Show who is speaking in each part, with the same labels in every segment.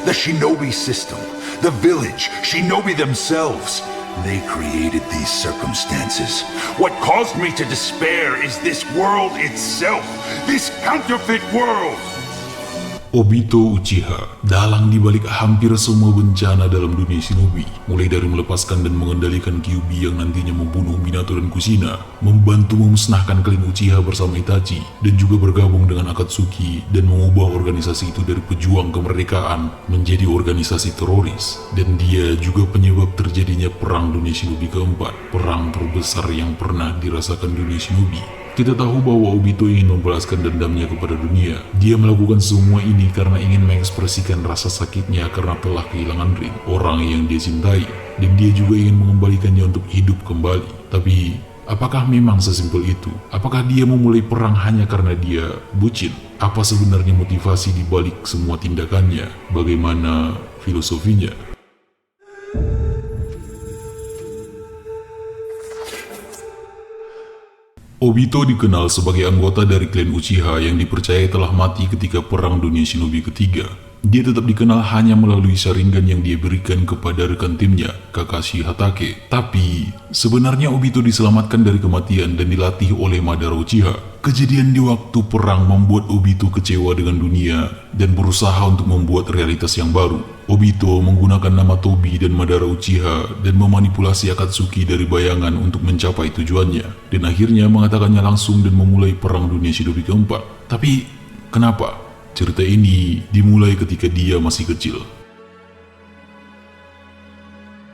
Speaker 1: the shinobi system, the village, shinobi themselves. They created these circumstances. What caused me to despair is this world itself, this counterfeit world.
Speaker 2: Obito Uchiha dalang dibalik hampir semua bencana dalam dunia shinobi, mulai dari melepaskan dan mengendalikan Kyuubi yang nantinya membunuh Minato dan Kushina, membantu memusnahkan klan Uchiha bersama Itachi, dan juga bergabung dengan Akatsuki dan mengubah organisasi itu dari pejuang kemerdekaan menjadi organisasi teroris. Dan dia juga penyebab terjadinya perang dunia shinobi keempat, perang terbesar yang pernah dirasakan dunia shinobi. Kita tahu bahwa Obito ingin membalaskan dendamnya kepada dunia. Dia melakukan semua ini karena ingin mengekspresikan rasa sakitnya karena telah kehilangan Rin, orang yang dia cintai. Dan dia juga ingin mengembalikannya untuk hidup kembali. Tapi, apakah memang sesimpel itu? Apakah dia memulai perang hanya karena dia bucin? Apa sebenarnya motivasi di balik semua tindakannya? Bagaimana filosofinya? Obito dikenal sebagai anggota dari klan Uchiha yang dipercaya telah mati ketika Perang Dunia Shinobi ketiga. Dia tetap dikenal hanya melalui Sharingan yang dia berikan kepada rekan timnya, Kakashi Hatake. Tapi, sebenarnya Obito diselamatkan dari kematian dan dilatih oleh Madara Uchiha. Kejadian di waktu perang membuat Obito kecewa dengan dunia dan berusaha untuk membuat realitas yang baru. Obito menggunakan nama Tobi dan Madara Uchiha dan memanipulasi Akatsuki dari bayangan untuk mencapai tujuannya. Dan akhirnya mengatakannya langsung dan memulai Perang Dunia Shinobi keempat. Tapi, kenapa? Cerita ini dimulai ketika dia masih kecil.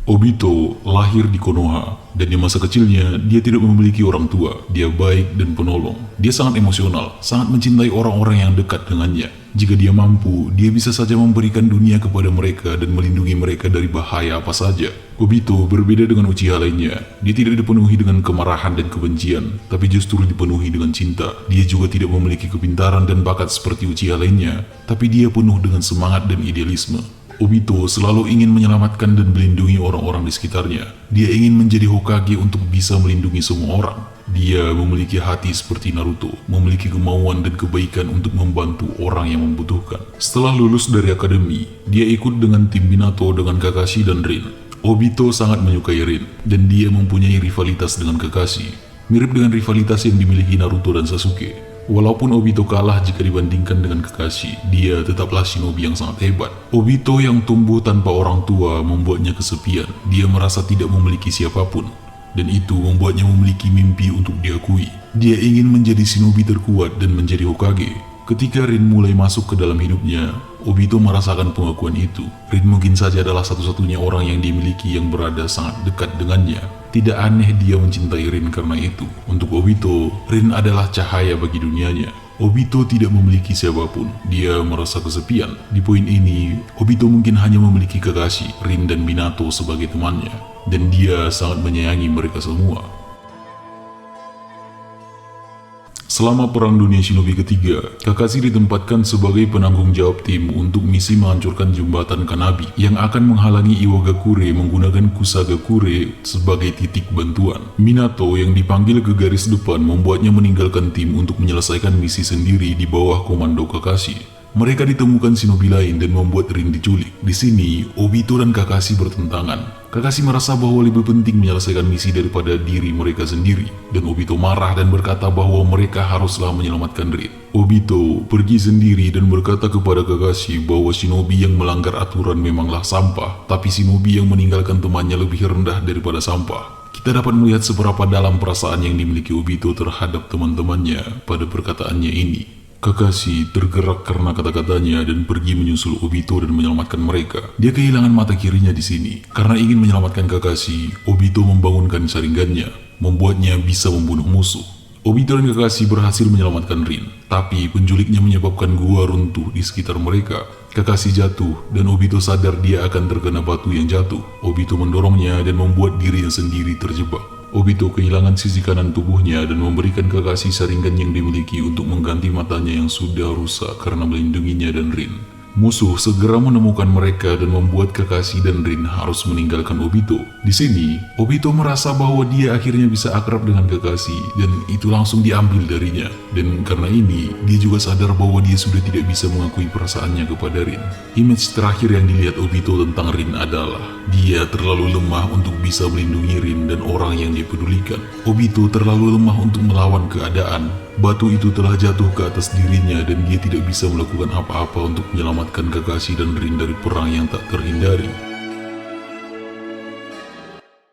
Speaker 2: Obito lahir di Konoha, dan di masa kecilnya dia tidak memiliki orang tua. Dia baik dan penolong. Dia sangat emosional, sangat mencintai orang-orang yang dekat dengannya. Jika dia mampu, dia bisa saja memberikan dunia kepada mereka dan melindungi mereka dari bahaya apa saja. Obito berbeda dengan Uchiha lainnya. Dia tidak dipenuhi dengan kemarahan dan kebencian, tapi justru dipenuhi dengan cinta. Dia juga tidak memiliki kepintaran dan bakat seperti Uchiha lainnya, tapi dia penuh dengan semangat dan idealisme. Obito selalu ingin menyelamatkan dan melindungi orang-orang di sekitarnya. Dia ingin menjadi Hokage untuk bisa melindungi semua orang. Dia memiliki hati seperti Naruto, memiliki kemauan dan kebaikan untuk membantu orang yang membutuhkan. Setelah lulus dari akademi, dia ikut dengan tim Minato dengan Kakashi dan Rin. Obito sangat menyukai Rin, dan dia mempunyai rivalitas dengan Kakashi, mirip dengan rivalitas yang dimiliki Naruto dan Sasuke. Walaupun Obito kalah jika dibandingkan dengan Kakashi, dia tetaplah shinobi yang sangat hebat. Obito yang tumbuh tanpa orang tua membuatnya kesepian. Dia merasa tidak memiliki siapapun, dan itu membuatnya memiliki mimpi untuk diakui. Dia ingin menjadi shinobi terkuat dan menjadi Hokage. Ketika Rin mulai masuk ke dalam hidupnya, Obito merasakan pengakuan itu. Rin mungkin saja adalah satu-satunya orang yang dimiliki yang berada sangat dekat dengannya. Tidak aneh dia mencintai Rin karena itu. Untuk Obito, Rin adalah cahaya bagi dunianya. Obito tidak memiliki siapapun. Dia merasa kesepian. Di poin ini, Obito mungkin hanya memiliki Kakashi, Rin dan Minato sebagai temannya. Dan dia sangat menyayangi mereka semua. Selama Perang Dunia Shinobi ketiga, Kakashi ditempatkan sebagai penanggung jawab tim untuk misi menghancurkan jembatan Kanabi yang akan menghalangi Iwagakure menggunakan Kusagakure sebagai titik bantuan. Minato yang dipanggil ke garis depan membuatnya meninggalkan tim untuk menyelesaikan misi sendiri di bawah komando Kakashi. Mereka ditemukan shinobi lain dan membuat Rin diculik. Di sini, Obito dan Kakashi bertentangan. Kakashi merasa bahwa lebih penting menyelesaikan misi daripada diri mereka sendiri. Dan Obito marah dan berkata bahwa mereka haruslah menyelamatkan Rin. Obito pergi sendiri dan berkata kepada Kakashi bahwa shinobi yang melanggar aturan memanglah sampah, tapi shinobi yang meninggalkan temannya lebih rendah daripada sampah. Kita dapat melihat seberapa dalam perasaan yang dimiliki Obito terhadap teman-temannya pada perkataannya ini. Kakashi tergerak karena kata-katanya dan pergi menyusul Obito dan menyelamatkan mereka. Dia kehilangan mata kirinya di sini. Karena ingin menyelamatkan Kakashi, Obito membangunkan Sharingannya, membuatnya bisa membunuh musuh. Obito dan Kakashi berhasil menyelamatkan Rin, tapi penculiknya menyebabkan gua runtuh di sekitar mereka. Kakashi jatuh dan Obito sadar dia akan terkena batu yang jatuh. Obito mendorongnya dan membuat dirinya sendiri terjebak. Obito kehilangan sisi kanan tubuhnya dan memberikan Kakashi Sharingan yang dimiliki untuk mengganti matanya yang sudah rusak karena melindunginya dan Rin. Musuh segera menemukan mereka dan membuat Kakashi dan Rin harus meninggalkan Obito. Di sini, Obito merasa bahwa dia akhirnya bisa akrab dengan Kakashi dan itu langsung diambil darinya. Dan karena ini, dia juga sadar bahwa dia sudah tidak bisa mengakui perasaannya kepada Rin. Image terakhir yang dilihat Obito tentang Rin adalah dia terlalu lemah untuk bisa melindungi Rin dan orang yang dia pedulikan. Obito terlalu lemah untuk melawan keadaan. Batu itu telah jatuh ke atas dirinya dan dia tidak bisa melakukan apa-apa untuk menyelamatkan Kakashi dan Rin dari perang yang tak terhindari.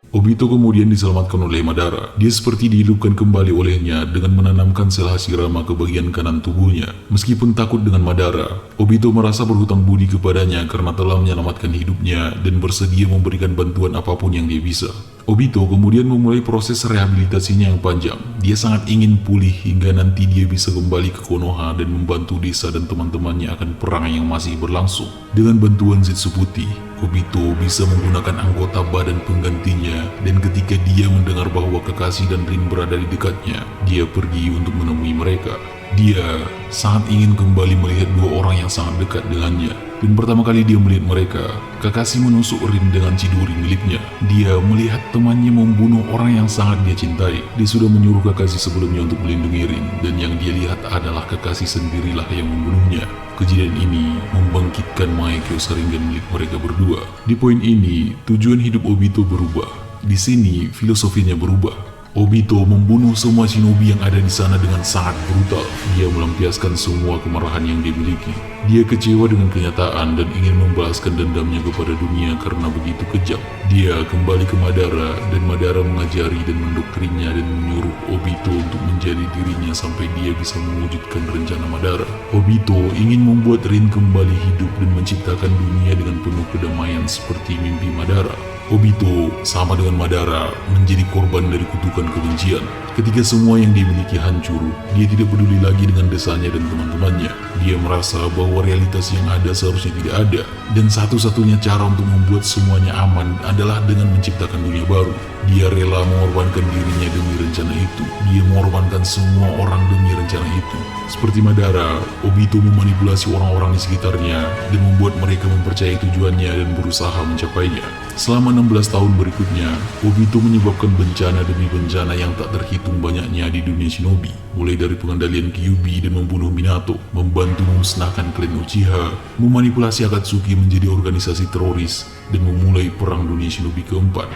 Speaker 2: Obito kemudian diselamatkan oleh Madara. Dia seperti dihidupkan kembali olehnya dengan menanamkan sel Hashirama ke bagian kanan tubuhnya. Meskipun takut dengan Madara, Obito merasa berhutang budi kepadanya karena telah menyelamatkan hidupnya dan bersedia memberikan bantuan apapun yang dia bisa. Obito kemudian memulai proses rehabilitasinya yang panjang. Dia sangat ingin pulih hingga nanti dia bisa kembali ke Konoha dan membantu desa dan teman-temannya akan perang yang masih berlangsung. Dengan bantuan Zetsu Putih, Obito bisa menggunakan anggota badan penggantinya dan ketika dia mendengar bahwa Kakashi dan Rin berada di dekatnya, dia pergi untuk menemui mereka. Dia sangat ingin kembali melihat dua orang yang sangat dekat dengannya. Dan pertama kali dia melihat mereka, Kakashi menusuk Rin dengan ciduri miliknya. Dia melihat temannya membunuh orang yang sangat dia cintai. Dia sudah menyuruh Kakashi sebelumnya untuk melindungi Rin, dan yang dia lihat adalah Kakashi sendirilah yang membunuhnya. Kejadian ini membangkitkan Mangekyo Sharingan milik mereka berdua. Di poin ini, tujuan hidup Obito berubah. Di sini, filosofinya berubah. Obito membunuh semua shinobi yang ada di sana dengan sangat brutal. Dia melampiaskan semua kemarahan yang dia miliki. Dia kecewa dengan kenyataan dan ingin membalaskan dendamnya kepada dunia karena begitu kejam. Dia kembali ke Madara dan Madara mengajari dan mendoktrinnya dan menyuruh Obito untuk menjadi dirinya sampai dia bisa mewujudkan rencana Madara. Obito ingin membuat Rin kembali hidup dan menciptakan dunia dengan penuh kedamaian seperti mimpi Madara. Obito sama dengan Madara menjadi korban dari kutukan kebencian. Ketika semua yang dia miliki hancur, dia tidak peduli lagi dengan desanya dan teman-temannya. Dia merasa bahwa realitas yang ada seharusnya tidak ada, dan satu-satunya cara untuk membuat semuanya aman adalah dengan menciptakan dunia baru. Dia rela mengorbankan dirinya demi rencana itu. Dia mengorbankan semua orang demi rencana itu. Seperti Madara, Obito memanipulasi orang-orang di sekitarnya dan membuat mereka mempercayai tujuannya dan berusaha mencapainya. Selama 16 tahun berikutnya, Obito menyebabkan bencana demi bencana yang tak terhitung banyaknya di dunia shinobi. Mulai dari pengendalian Kyuubi dan membunuh Minato, membantu memusnahkan klan Uchiha, memanipulasi Akatsuki menjadi organisasi teroris, dan memulai perang dunia shinobi keempat.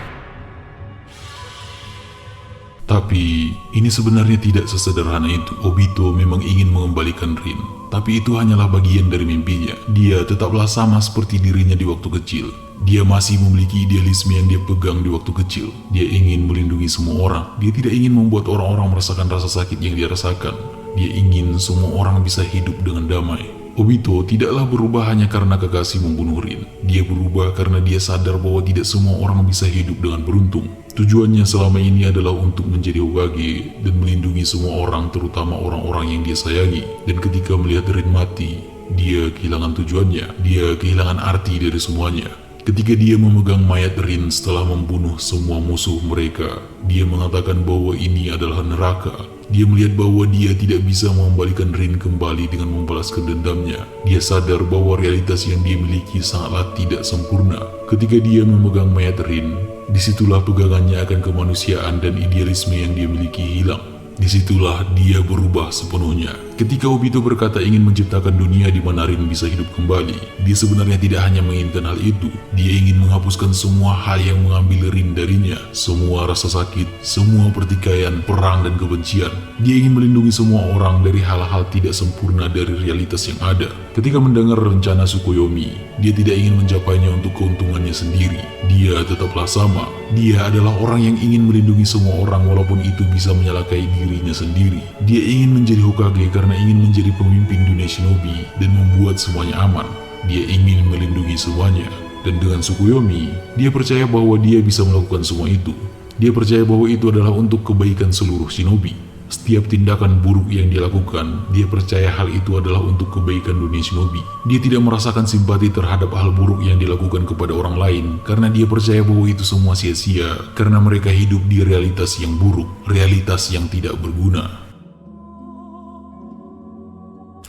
Speaker 2: Tapi, ini sebenarnya tidak sesederhana itu. Obito memang ingin mengembalikan Rin, tapi itu hanyalah bagian dari mimpinya. Dia tetaplah sama seperti dirinya di waktu kecil. Dia masih memiliki idealisme yang dia pegang di waktu kecil. Dia ingin melindungi semua orang. Dia tidak ingin membuat orang-orang merasakan rasa sakit yang dia rasakan. Dia ingin semua orang bisa hidup dengan damai. Obito tidaklah berubah hanya karena Kakashi membunuh Rin. Dia berubah karena dia sadar bahwa tidak semua orang bisa hidup dengan beruntung. Tujuannya selama ini adalah untuk menjadi Hokage dan melindungi semua orang, terutama orang-orang yang dia sayangi. Dan ketika melihat Rin mati, dia kehilangan tujuannya. Dia kehilangan arti dari semuanya. Ketika dia memegang mayat Rin setelah membunuh semua musuh mereka, dia mengatakan bahwa ini adalah neraka. Dia melihat bahwa dia tidak bisa mengembalikan Rin kembali dengan membalaskan dendamnya. Dia sadar bahwa realitas yang dia miliki sangatlah tidak sempurna. Ketika dia memegang mayat Rin, disitulah pegangannya akan kemanusiaan dan idealisme yang dia miliki hilang. Disitulah dia berubah sepenuhnya. Ketika Obito berkata ingin menciptakan dunia di mana Rin bisa hidup kembali, dia sebenarnya tidak hanya menginginkan hal itu. Dia ingin menghapuskan semua hal yang mengambil Rin darinya. Semua rasa sakit, semua pertikaian, perang, dan kebencian. Dia ingin melindungi semua orang dari hal-hal tidak sempurna dari realitas yang ada. Ketika mendengar rencana Tsukuyomi, dia tidak ingin mencapainya untuk keuntungannya sendiri. Dia tetaplah sama. Dia adalah orang yang ingin melindungi semua orang walaupun itu bisa menyalakai dirinya sendiri. Dia ingin menjadi Hokage karena ingin menjadi pemimpin dunia shinobi dan membuat semuanya aman. Dia ingin melindungi semuanya. Dan dengan Tsukuyomi, dia percaya bahwa dia bisa melakukan semua itu. Dia percaya bahwa itu adalah untuk kebaikan seluruh shinobi. Setiap tindakan buruk yang dia lakukan, dia percaya hal itu adalah untuk kebaikan dunia shinobi. Dia tidak merasakan simpati terhadap hal buruk yang dilakukan kepada orang lain, karena dia percaya bahwa itu semua sia-sia, karena mereka hidup di realitas yang buruk, realitas yang tidak berguna.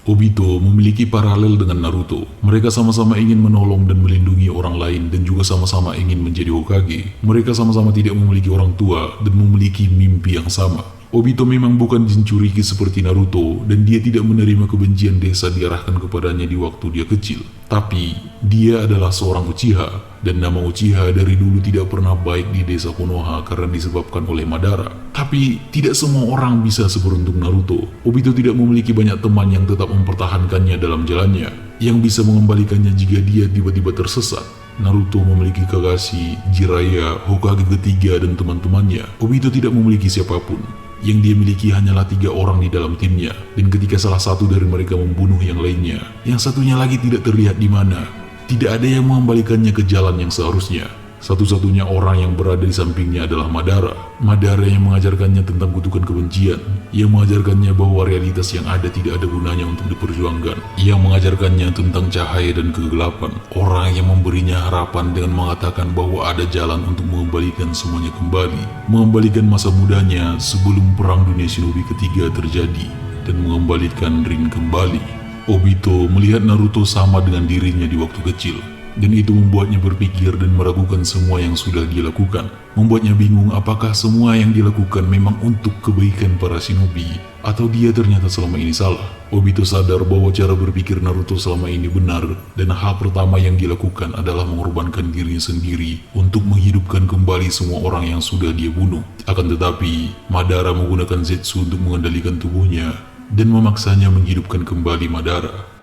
Speaker 2: Obito memiliki paralel dengan Naruto. Mereka sama-sama ingin menolong dan melindungi orang lain dan juga sama-sama ingin menjadi Hokage. Mereka sama-sama tidak memiliki orang tua dan memiliki mimpi yang sama. Obito memang bukan Jinchuriki seperti Naruto dan dia tidak menerima kebencian desa diarahkan kepadanya di waktu dia kecil. Tapi, dia adalah seorang Uchiha dan nama Uchiha dari dulu tidak pernah baik di desa Konoha karena disebabkan oleh Madara. Tapi, tidak semua orang bisa seberuntung Naruto. Obito tidak memiliki banyak teman yang tetap mempertahankannya dalam jalannya, yang bisa mengembalikannya jika dia tiba-tiba tersesat. Naruto memiliki Kakashi, Jiraiya, Hokage ketiga dan teman-temannya. Obito tidak memiliki siapapun. Yang dia miliki hanyalah 3 orang di dalam timnya, dan ketika salah satu dari mereka membunuh yang lainnya, yang satunya lagi tidak terlihat di mana. Tidak ada yang mengembalikannya ke jalan yang seharusnya. Satu-satunya orang yang berada di sampingnya adalah Madara. Madara yang mengajarkannya tentang kutukan kebencian, yang mengajarkannya bahwa realitas yang ada tidak ada gunanya untuk diperjuangkan, yang mengajarkannya tentang cahaya dan kegelapan, orang yang memberinya harapan dengan mengatakan bahwa ada jalan untuk mengembalikan semuanya kembali, mengembalikan masa mudanya sebelum Perang Dunia Shinobi ketiga terjadi, dan mengembalikan Rin kembali. Obito melihat Naruto sama dengan dirinya di waktu kecil, dan itu membuatnya berpikir dan meragukan semua yang sudah dia lakukan. Membuatnya bingung apakah semua yang dilakukan memang untuk kebaikan para shinobi, atau dia ternyata selama ini salah. Obito sadar bahwa cara berpikir Naruto selama ini benar, dan hal pertama yang dilakukan adalah mengorbankan dirinya sendiri untuk menghidupkan kembali semua orang yang sudah dia bunuh. Akan tetapi, Madara menggunakan Zetsu untuk mengendalikan tubuhnya, dan memaksanya menghidupkan kembali Madara.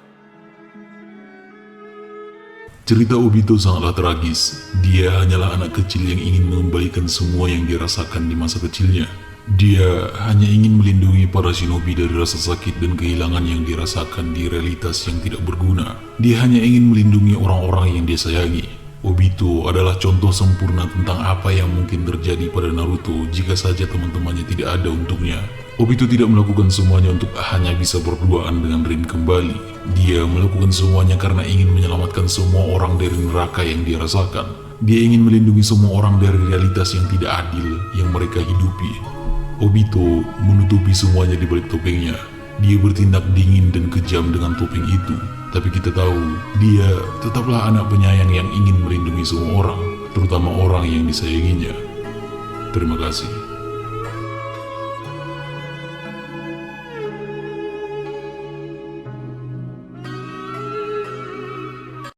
Speaker 2: Cerita Obito sangatlah tragis. Dia hanyalah anak kecil yang ingin mengembalikan semua yang dirasakan di masa kecilnya. Dia hanya ingin melindungi para shinobi dari rasa sakit dan kehilangan yang dirasakan di realitas yang tidak berguna. Dia hanya ingin melindungi orang-orang yang dia sayangi. Obito adalah contoh sempurna tentang apa yang mungkin terjadi pada Naruto jika saja teman-temannya tidak ada untuknya. Obito tidak melakukan semuanya untuk hanya bisa berduaan dengan Rin kembali. Dia melakukan semuanya karena ingin menyelamatkan semua orang dari neraka yang dia rasakan. Dia ingin melindungi semua orang dari realitas yang tidak adil yang mereka hidupi. Obito menutupi semuanya di balik topengnya. Dia bertindak dingin dan kejam dengan topeng itu. Tapi kita tahu, dia tetaplah anak penyayang yang ingin melindungi semua orang, terutama orang yang disayanginya. Terima kasih.